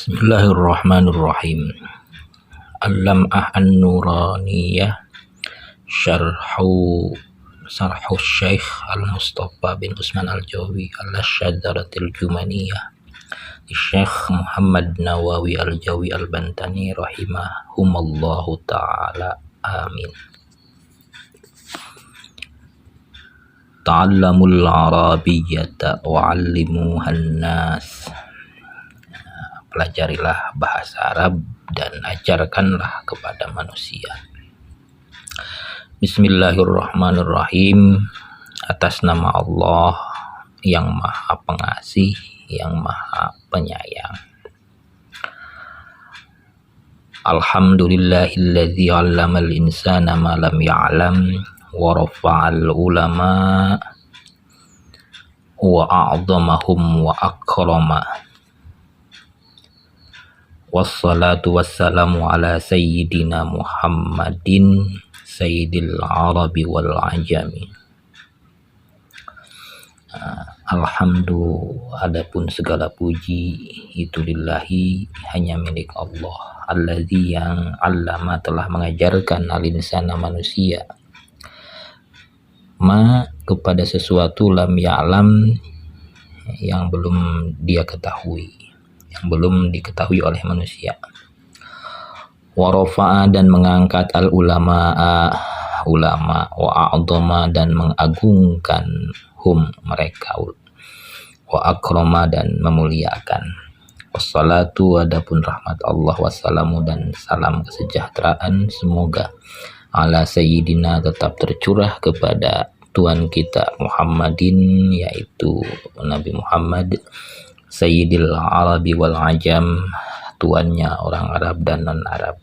Bismillahirrahmanirrahim. Al-Lam'ah An-Nuraniyah Syarhu Syekh Al-Mustafa bin Usman Al-Jawi Al-Syadzaratil Jumaniyah Syekh Muhammad Nawawi Al-Jawi Al-Bantani rahimahumallahu ta'ala. Amin. Ta'allamul Arabiyyata wa'allimuhan nas. Pelajarilah bahasa Arab dan ajarkanlah kepada manusia. Bismillahirrahmanirrahim. Atas nama Allah yang Maha Pengasih, yang Maha Penyayang. Alhamdulillahilladzi 'allamal insana ma lam ya'lam wa rafa'al ulama wa a'dhamahum wa akrama. Wassalatu wassalamu ala sayyidina Muhammadin sayyidil arabi wal ajami. Alhamdulillah, adapun segala puji itu lillahi, hanya milik Allah, alladzi yang allama telah mengajarkan al-insana manusia ma kepada sesuatu lam ya'lam yang belum dia ketahui, yang belum diketahui oleh manusia. Wa rafa'a dan mengangkat al ulama wa a'dhama dan mengagungkan hum mereka, wa akrama dan memuliakan. Wassalatu adapun rahmat Allah, wassalamu dan salam kesejahteraan semoga ala sayyidina tetap tercurah kepada Tuhan kita Muhammadin, yaitu Nabi Muhammad, sayyidil arabi wal ajam, tuannya orang Arab dan non Arab.